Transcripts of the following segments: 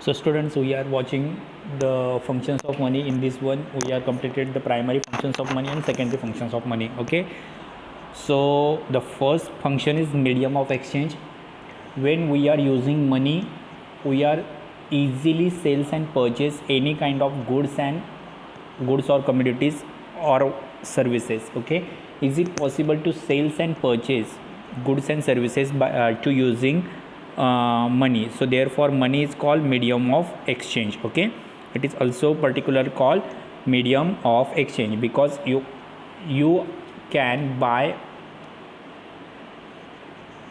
So students, we are watching the functions of money. In this one, we are completed the primary functions of money and secondary functions of money. Okay. So the first function is medium of exchange. When we are using money, we are easily sales and purchase any kind of goods or commodities or services. Okay. Is it possible to sales and purchase goods and services by to using money? So therefore money is called medium of exchange. Okay, it is also particular called medium of exchange because you can buy,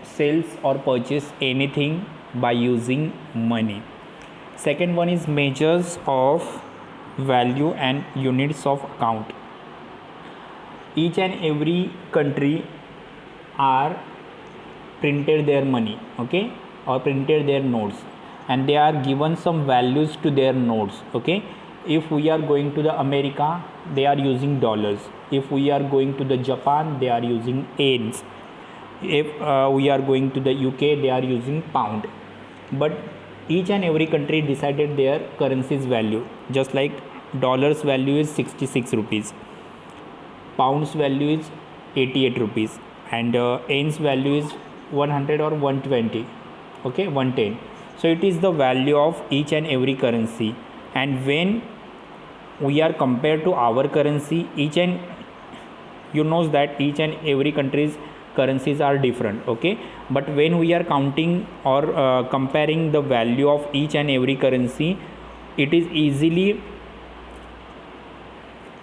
sales or purchase anything by using money. Second one is measures of value and units of account. Each and every country are printed their money, okay, or printed their notes, and they are given some values to their notes. Okay, if we are going to the America, they are using dollars. If we are going to the Japan, they are using yens. If we are going to the UK, they are using pound. But each and every country decided their currency's value. Just like dollars value is 66 rupees, pounds value is 88 rupees, and yens value is 100 or 120. Okay, 110. So it is the value of each and every currency, and when we are compared to our currency, each and you knows that each and every country's currencies are different. Okay, but when we are counting or comparing the value of each and every currency, it is easily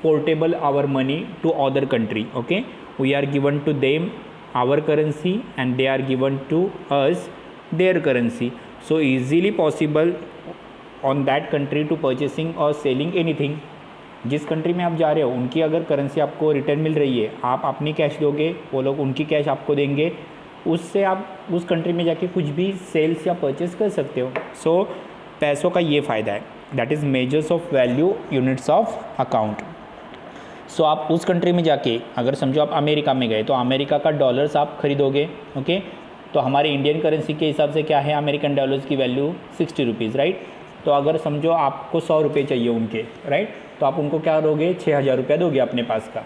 portable our money to other country. Okay, we are given to them our currency and they are given to us their currency, so easily possible on that country to purchasing or selling anything. जिस country में आप जा रहे हो उनकी अगर currency आपको return मिल रही है, आप अपनी कैश दोगे, वो लोग उनकी कैश आपको देंगे, उससे आप उस कंट्री में जाके कुछ भी सेल्स या परचेस कर सकते हो. सो पैसों का ये फ़ायदा है, that is measures of value units of account. So आप उस कंट्री में जाके अगर समझो आप अमेरिका में गए तो अमेरिका का डॉलर्स आप खरीदोगे. ओके, तो हमारे इंडियन करेंसी के हिसाब से क्या है, अमेरिकन डॉलर्स की वैल्यू 60 रुपीज़, राइट. तो अगर समझो आपको 100 रुपये चाहिए उनके, राइट, तो आप उनको क्या दोगे, 6,000 रुपया दोगे अपने पास का.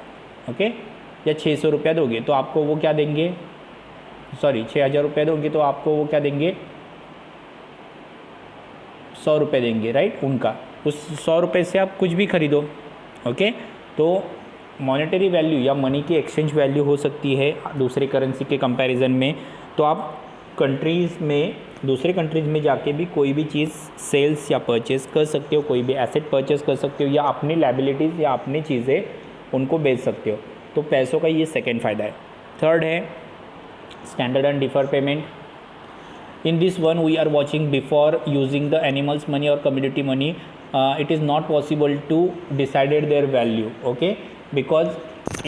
ओके, या 600 रुपया दोगे तो आपको वो क्या देंगे, 6,000 रुपया दोगे तो आपको वो क्या देंगे, 100 रुपये देंगे, राइट, उनका. उस 100 रुपये से आप कुछ भी खरीदो. ओके, तो मॉनेटरी वैल्यू या मनी की एक्सचेंज वैल्यू हो सकती है दूसरे करेंसी के कंपैरिजन में. तो आप कंट्रीज़ में, दूसरे कंट्रीज़ में जाके भी कोई भी चीज़ सेल्स या परचेस कर सकते हो, कोई भी एसेट परचेस कर सकते हो, या अपनी लायबिलिटीज़ या अपनी चीज़ें उनको बेच सकते हो. तो पैसों का ये सेकेंड फ़ायदा है. थर्ड है standard and deferred payment. In this one we are watching before using the animals money or commodity money, it is not possible to decided their value. Okay, because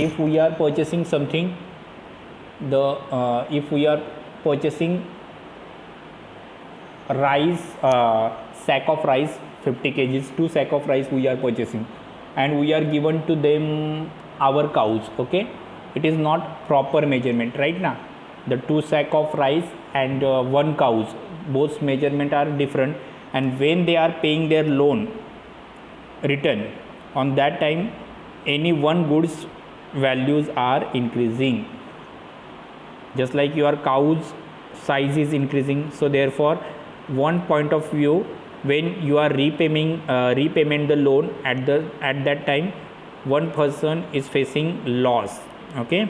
if we are purchasing something, if we are purchasing rice, sack of rice 50 kgs, 2 sack of rice we are purchasing, and we are given to them our cows. Okay, it is not proper measurement, right now. The 2 sack of rice and 1 cows, both measurement are different, and when they are paying their loan return, on that time any one goods values are increasing, just like your cows size is increasing. So therefore one point of view, when you are repayment the loan at that time, one person is facing loss. Okay,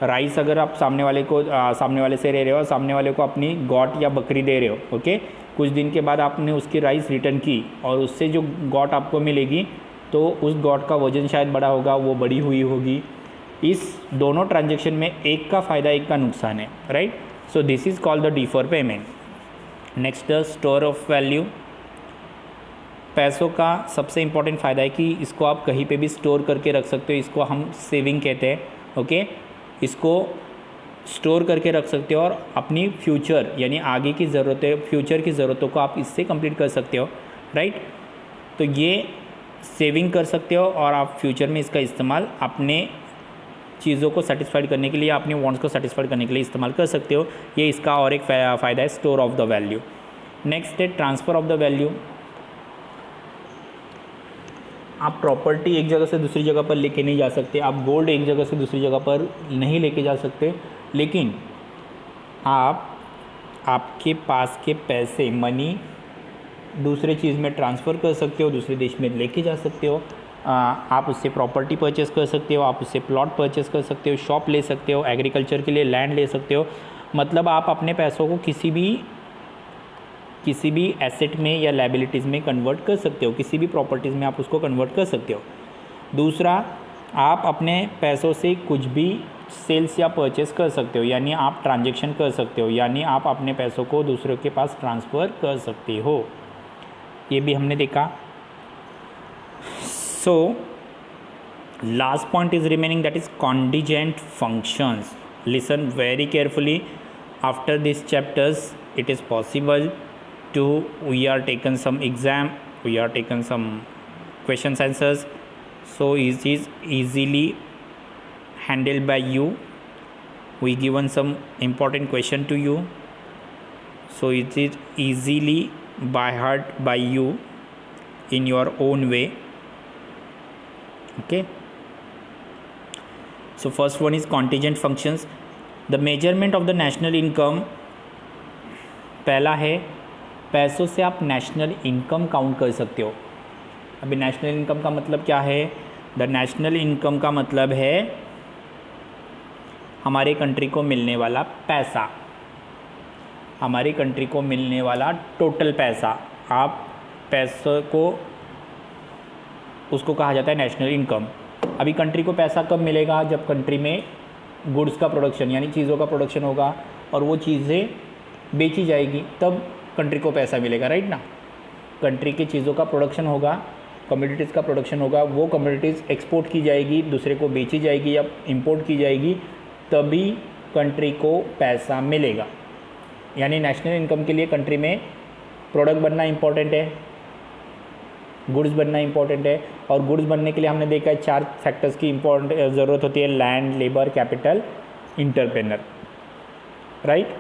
rice अगर आप सामने वाले से ले रहे हो, सामने वाले को अपनी गॉट या बकरी दे रहे हो. ओके, कुछ दिन के बाद आपने उसकी राइस रिटर्न की और उससे जो गॉट आपको मिलेगी, तो उस गॉट का वज़न शायद बड़ा होगा, वो बड़ी हुई होगी. इस दोनों ट्रांजेक्शन में एक का फ़ायदा एक का नुकसान है, right. So this is called the differ payment. Next, store of value. पैसों का सबसे इम्पॉर्टेंट फ़ायदा है कि इसको आप कहीं पे भी स्टोर करके रख सकते हो. इसको हम सेविंग कहते हैं. ओके, इसको स्टोर करके रख सकते हो और अपनी फ्यूचर यानी आगे की ज़रूरतें, फ्यूचर की ज़रूरतों को आप इससे कंप्लीट कर सकते हो, राइट. तो ये सेविंग कर सकते हो और आप फ्यूचर में इसका इस्तेमाल अपने चीज़ों को सेटिस्फाइड करने के लिए, अपने वांट्स को सेटिस्फाइड करने के लिए इस्तेमाल कर सकते हो. ये इसका और एक फ़ायदा है, store of the value. Next है ट्रांसफ़र ऑफ द वैल्यू। आप प्रॉपर्टी एक जगह से दूसरी जगह पर लेके नहीं जा सकते, आप गोल्ड एक जगह से दूसरी जगह पर नहीं लेके जा सकते, लेकिन आप आपके पास के पैसे मनी दूसरे चीज़ में ट्रांसफ़र कर सकते हो, दूसरे देश में लेके जा सकते हो। आप उससे प्रॉपर्टी परचेस कर सकते हो, आप उससे प्लॉट परचेस कर सकते हो, शॉप ले सकते हो, एग्रीकल्चर के लिए लैंड ले सकते हो। मतलब आप अपने पैसों को किसी भी एसेट में या लायबिलिटीज़ में कन्वर्ट कर सकते हो, किसी भी प्रॉपर्टीज़ में आप उसको कन्वर्ट कर सकते हो। दूसरा, आप अपने पैसों से कुछ भी सेल्स या परचेस कर सकते हो, यानी आप ट्रांजैक्शन कर सकते हो, यानी आप अपने पैसों को दूसरों के पास ट्रांसफ़र कर सकते हो। ये भी हमने देखा। So last point is remaining, that is contingent functions. Listen very carefully. After this chapters it is possible to we are taken some exam, we are taken some questions answers, so it is easily handled by you. We given some important question to you, so it is easily by heart by you in your own way. Okay, so first one is contingent functions. The measurement of the national income, पहला है पैसों से आप national income count कर सकते हो। अभी national income का मतलब क्या है? द नेशनल इनकम का मतलब है हमारे कंट्री को मिलने वाला पैसा, हमारी कंट्री को मिलने वाला टोटल पैसा। आप पैसों को उसको कहा जाता है नेशनल इनकम। अभी कंट्री को पैसा कब मिलेगा? जब कंट्री में गुड्स का प्रोडक्शन यानी चीज़ों का प्रोडक्शन होगा और वो चीज़ें बेची जाएगी, तब कंट्री को पैसा मिलेगा, राइट ना। कंट्री की चीज़ों का प्रोडक्शन होगा, कमोडिटीज़ का प्रोडक्शन होगा, वो कमोडिटीज़ एक्सपोर्ट की जाएगी, दूसरे को बेची जाएगी या इंपोर्ट की जाएगी, तभी कंट्री को पैसा मिलेगा। यानी नेशनल इनकम के लिए कंट्री में प्रोडक्ट बनना इम्पोर्टेंट है, गुड्स बनना इम्पोर्टेंट है। और गुड्स बनने के लिए हमने देखा है 4 फैक्टर्स की इम्पोर्टेंट ज़रूरत होती है: land, labour, capital, entrepreneur, right.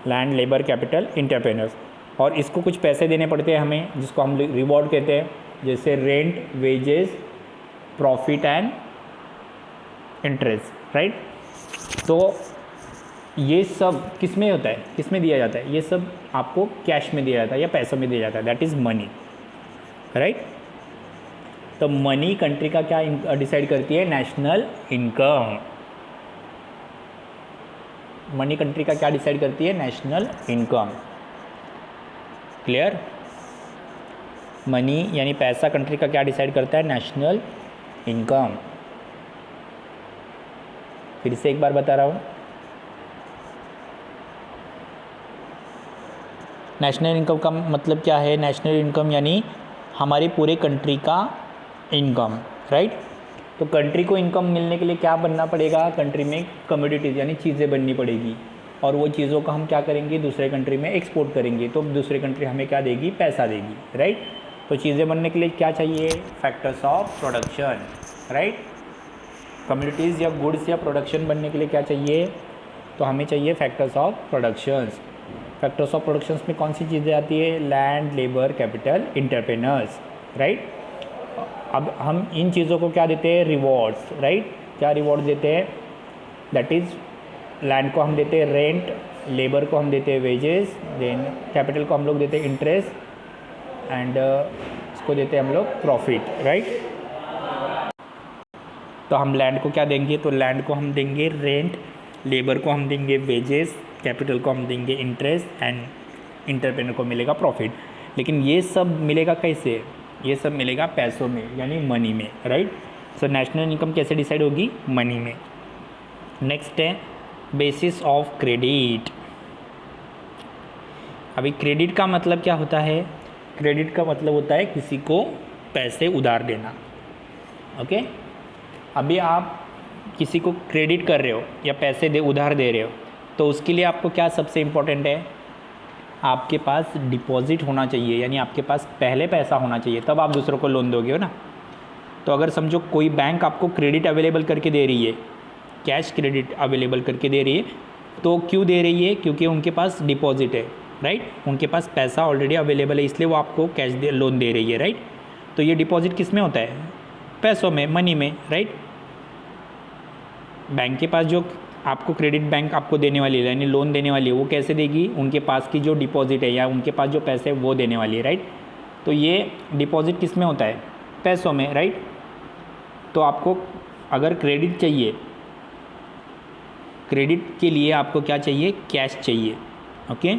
Land, labour, capital, entrepreneurs. और इसको कुछ पैसे देने पड़ते हैं हमें, जिसको हम रिवॉर्ड कहते हैं, जैसे rent, wages, profit and interest, right. तो ये सब किस में होता है, किस में दिया जाता है? ये सब आपको कैश में दिया जाता है या पैसों में दिया जाता है, दैट इज़ मनी, राइट। तो मनी कंट्री का क्या डिसाइड करती है? National income. मनी कंट्री का क्या डिसाइड करती है? National income. क्लियर? मनी यानी पैसा कंट्री का क्या डिसाइड करता है? National income. फिर से एक बार बता रहा हूँ, नेशनल इनकम का मतलब क्या है? नेशनल इनकम यानी हमारे पूरे कंट्री का इनकम, राइट। तो कंट्री को इनकम मिलने के लिए क्या बनना पड़ेगा? कंट्री में कमोडिटीज़ यानी चीज़ें बननी पड़ेगी, और वो चीज़ों को हम क्या करेंगे? दूसरे कंट्री में एक्सपोर्ट करेंगे, तो दूसरे कंट्री हमें क्या देगी? पैसा देगी, राइट। तो चीज़ें बनने के लिए क्या चाहिए? Factors of production, right. Commodities या गुड्स या प्रोडक्शन बनने के लिए क्या चाहिए? तो हमें चाहिए factors of productions. Factors of productions में कौन सी चीज़ें आती है? Land, labour, capital, entrepreneurs, right. अब हम इन चीज़ों को क्या देते हैं? Rewards, right. क्या रिवॉर्ड्स देते हैं? दैट इज़ लैंड को हम देते हैं रेंट, लेबर को हम देते हैं वेजेस, देन कैपिटल को हम लोग देते हैं इंटरेस्ट, एंड इसको देते हैं हम लोग प्रॉफिट, राइट। तो हम लैंड को क्या देंगे? तो लैंड को हम देंगे रेंट, लेबर को हम देंगे वेजेस, कैपिटल को हम देंगे इंटरेस्ट, एंड इंटरप्रेनर को मिलेगा प्रॉफिट। लेकिन ये सब मिलेगा कैसे? ये सब मिलेगा पैसों में यानी मनी में, राइट। सो नेशनल इनकम कैसे डिसाइड होगी? मनी में। नेक्स्ट है बेसिस ऑफ क्रेडिट। अभी क्रेडिट का मतलब क्या होता है? क्रेडिट का मतलब होता है किसी को पैसे उधार देना, ओके। अभी आप किसी को क्रेडिट कर रहे हो या पैसे उधार दे रहे हो, तो उसके लिए आपको क्या सबसे इम्पोर्टेंट है? आपके पास डिपॉजिट होना चाहिए, यानी आपके पास पहले पैसा होना चाहिए, तब आप दूसरों को लोन दोगे, हो ना। तो अगर समझो कोई बैंक आपको क्रेडिट अवेलेबल करके दे रही है, कैश क्रेडिट अवेलेबल करके दे रही है, तो क्यों दे रही है? क्योंकि उनके पास डिपॉजिट है। राइट, उनके पास पैसा ऑलरेडी अवेलेबल है, इसलिए वो आपको कैश लोन दे रही है, राइट। तो ये डिपॉजिट किस में होता है? पैसों में, मनी में, राइट। बैंक के पास जो आपको क्रेडिट बैंक आपको देने वाली है, यानी लोन देने वाली है, वो कैसे देगी? उनके पास की जो डिपॉजिट है या उनके पास जो पैसे है वो देने वाली है, राइट। तो ये डिपॉजिट किस में होता है? पैसों में, राइट। तो आपको अगर क्रेडिट चाहिए, क्रेडिट के लिए आपको क्या चाहिए? कैश चाहिए, ओके।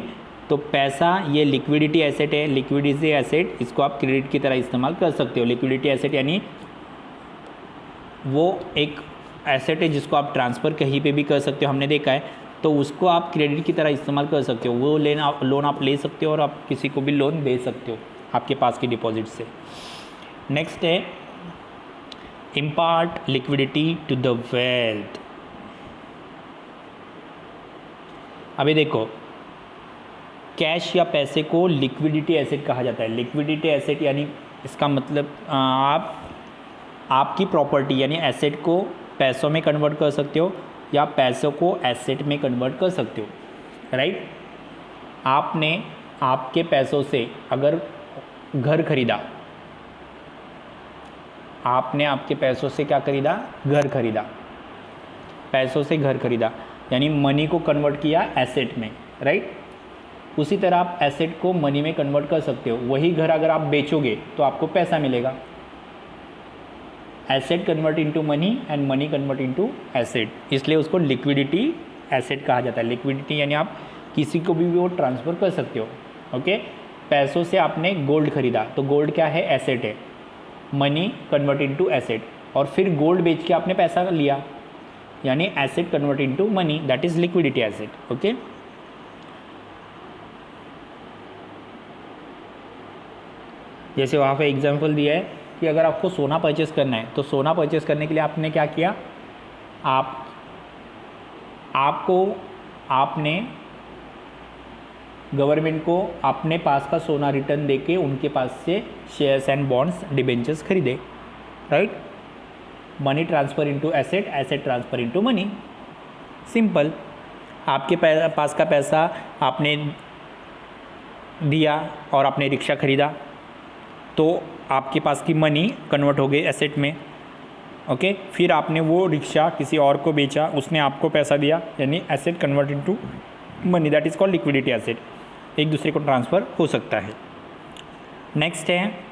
तो पैसा ये लिक्विडिटी एसेट है, लिक्विडिटी एसेट, इसको आप क्रेडिट की तरह इस्तेमाल कर सकते हो। लिक्विडिटी एसेट यानी वो एक एसेट है जिसको आप ट्रांसफ़र कहीं पे भी कर सकते हो, हमने देखा है। तो उसको आप क्रेडिट की तरह इस्तेमाल कर सकते हो, वो लोन आप ले सकते हो और आप किसी को भी लोन दे सकते हो आपके पास की डिपॉजिट से। नेक्स्ट है impart liquidity to the wealth. अभी देखो, कैश या पैसे को लिक्विडिटी एसेट कहा जाता है। लिक्विडिटी एसेट यानी इसका मतलब आपकी प्रॉपर्टी यानी एसेट को पैसों में कन्वर्ट कर सकते हो या पैसों को एसेट में कन्वर्ट कर सकते हो, राइट। आपने आपके पैसों से अगर घर खरीदा, आपने आपके पैसों से क्या खरीदा? घर खरीदा, पैसों से घर खरीदा, यानी मनी को कन्वर्ट किया एसेट में, राइट। उसी तरह आप एसेट को मनी में कन्वर्ट कर सकते हो। वही घर अगर आप बेचोगे तो आपको पैसा मिलेगा। Asset convert into money and money convert into asset, इसलिए उसको लिक्विडिटी एसेट कहा जाता है। लिक्विडिटी यानी आप किसी को भी वो ट्रांसफ़र कर सकते हो, ओके। पैसों से आपने गोल्ड खरीदा, तो गोल्ड क्या है? एसेट है। मनी कन्वर्ट इनटू एसेट, और फिर गोल्ड बेच के आपने पैसा लिया, यानी asset convert into money, that is liquidity asset, okay. जैसे वहाँ पे एग्जांपल दिया है कि अगर आपको सोना परचेस करना है, तो सोना परचेस करने के लिए आपने क्या किया? आपने गवर्नमेंट को अपने पास का सोना रिटर्न देके उनके पास से शेयर्स एंड बॉन्ड्स, डिबेंचर्स खरीदे, right. Money transfer into asset, asset transfer into money, simple. आपके पास का पैसा आपने दिया और आपने रिक्शा खरीदा, तो आपके पास की मनी कन्वर्ट हो गई एसेट में, ओके। फिर आपने वो रिक्शा किसी और को बेचा, उसने आपको पैसा दिया, यानी asset convert into money, that is called liquidity asset. एक दूसरे को ट्रांसफ़र हो सकता है। नेक्स्ट है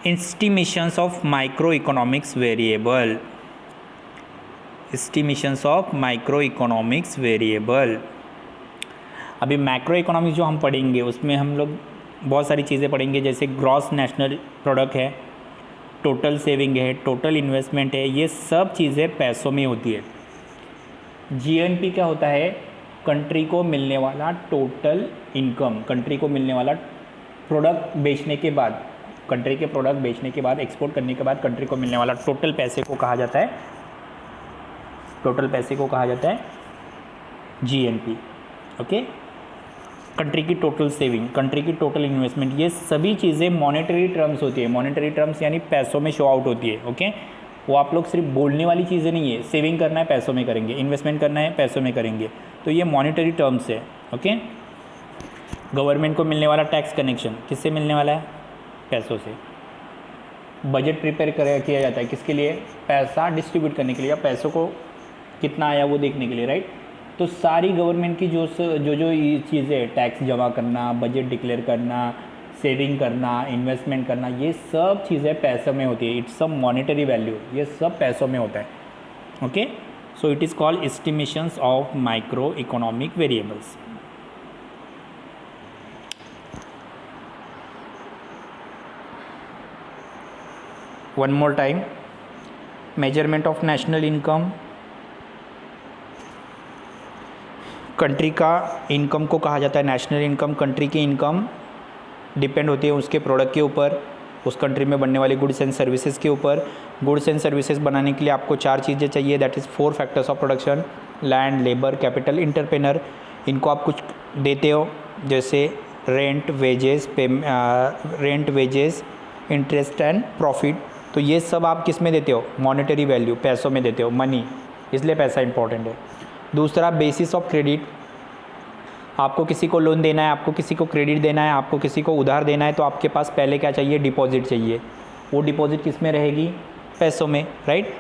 estimations of micro economics variable. Estimations of micro economics variable. अभी मैक्रो इकोनॉमिक्स जो हम पढ़ेंगे उसमें हम लोग बहुत सारी चीज़ें पढ़ेंगे, जैसे ग्रॉस नेशनल प्रोडक्ट है, टोटल सेविंग है, टोटल इन्वेस्टमेंट है, ये सब चीज़ें पैसों में होती है। जीएनपी क्या होता है? कंट्री को मिलने वाला टोटल इनकम, कंट्री को मिलने वाला प्रोडक्ट बेचने के बाद, कंट्री के प्रोडक्ट बेचने के बाद, एक्सपोर्ट करने के बाद कंट्री को मिलने वाला टोटल पैसे को कहा जाता है, टोटल पैसे को कहा जाता है जीएनपी, ओके। कंट्री की टोटल सेविंग, कंट्री की टोटल इन्वेस्टमेंट, ये सभी चीज़ें मॉनेटरी टर्म्स होती है। मॉनेटरी टर्म्स यानी पैसों में शो आउट होती है, ओके। वो आप लोग सिर्फ बोलने वाली चीज़ें नहीं है। सेविंग करना है पैसों में करेंगे, इन्वेस्टमेंट करना है पैसों में करेंगे, तो ये मॉनेटरी टर्म्स है, ओके। गवर्नमेंट को मिलने वाला टैक्स कनेक्शन किससे मिलने वाला है? पैसों से। बजट प्रिपेयर किया जाता है किसके लिए? पैसा डिस्ट्रीब्यूट करने के लिए, या पैसों को कितना आया वो देखने के लिए, राइट। तो सारी गवर्नमेंट की जो ये चीज़ें, टैक्स जमा करना, बजट डिक्लेयर करना, सेविंग करना, इन्वेस्टमेंट करना, ये सब चीज़ें पैसों में होती है। इट्स अ मॉनेटरी वैल्यू, ये सब पैसों में होता है, okay. So it is called estimations of micro economic variables. One more time, measurement of national income. Country का इनकम को कहा जाता है नेशनल इनकम। कंट्री की इनकम डिपेंड होती है उसके प्रोडक्ट के ऊपर, उस कंट्री में बनने वाली गुड्स एंड सर्विसेज के ऊपर। गुड्स एंड सर्विसेज बनाने के लिए आपको 4 चीज़ें चाहिए, that is 4 factors of production: land, labour, capital, entrepreneur. इनको आप कुछ देते हो, जैसे rent, wages, interest and profit. तो ये सब आप किस में देते हो? मॉनेटरी वैल्यू, पैसों में देते हो, मनी, इसलिए पैसा इंपॉर्टेंट है। दूसरा बेसिस ऑफ क्रेडिट, आपको किसी को लोन देना है, आपको किसी को क्रेडिट देना है, आपको किसी को उधार देना है, तो आपके पास पहले क्या चाहिए, डिपॉजिट चाहिए। वो डिपॉजिट किस में रहेगी, पैसों में, राइट।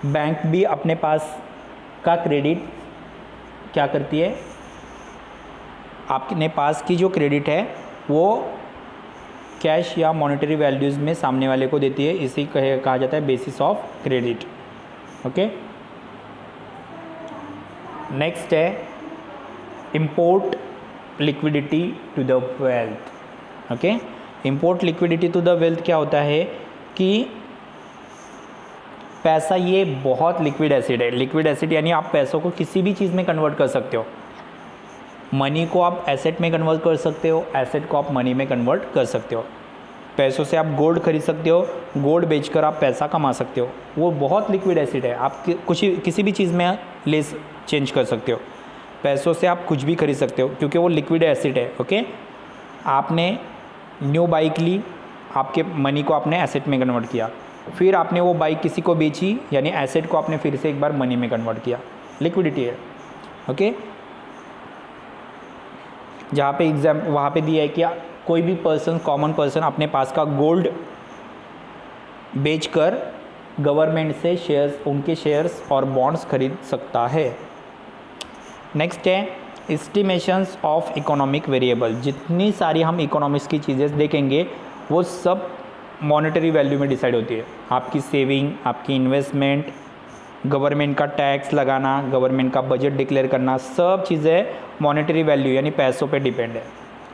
बैंक भी अपने पास का क्रेडिट क्या करती है, आपके पास की जो क्रेडिट है वो कैश या मॉनेटरी वैल्यूज़ में सामने वाले को देती है, इसी कहा जाता है basis of credit. Okay, next है import liquidity to the wealth. Okay, import liquidity to the wealth क्या होता है कि पैसा ये बहुत लिक्विड एसिड है। लिक्विड एसिड यानी आप पैसों को किसी भी चीज़ में कन्वर्ट कर सकते हो। मनी को आप एसेट में कन्वर्ट कर सकते हो, एसेट को आप मनी में कन्वर्ट कर सकते हो। पैसों से आप गोल्ड खरीद सकते हो, गोल्ड बेचकर आप पैसा कमा सकते हो। वो बहुत लिक्विड एसिड है, आप कुछ किसी भी चीज़ में ले चेंज कर सकते हो। पैसों से आप कुछ भी खरीद सकते हो क्योंकि वो लिक्विड एसिड है। ओके, आपने न्यू बाइक ली, आपके मनी को आपने एसेट में कन्वर्ट किया, फिर आपने वो बाइक किसी को बेची, यानी एसेट को आपने फिर से एक बार मनी में कन्वर्ट किया, लिक्विडिटी है। ओके, जहाँ पे वहाँ पे दिया है कि कोई भी पर्सन, कॉमन पर्सन अपने पास का गोल्ड बेचकर गवर्नमेंट से शेयर्स, उनके शेयर्स और बॉन्ड्स खरीद सकता है। नेक्स्ट है एस्टिमेशंस ऑफ इकोनॉमिक वेरिएबल। जितनी सारी हम इकोनॉमिक्स की चीज़ें देखेंगे वो सब मॉनेटरी वैल्यू में डिसाइड होती है। आपकी सेविंग, आपकी इन्वेस्टमेंट, गवर्नमेंट का टैक्स लगाना, गवर्नमेंट का बजट डिक्लेयर करना, सब चीज़ें मॉनेटरी वैल्यू यानी पैसों पे डिपेंड है।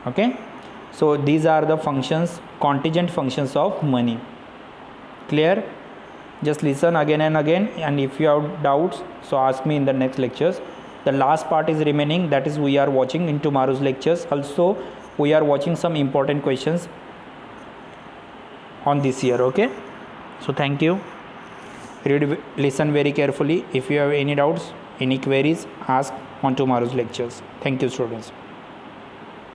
Okay, so these are the functions, contingent functions of money. Clear? just listen again and again, and if you have doubts, so ask me in the next lectures. The last part is remaining, that is we are watching in tomorrow's lectures. Also we are watching some important questions on this year. Okay, so thank you. Read, listen very carefully. If you have any doubts, any queries, ask on tomorrow's lectures. Thank you, students.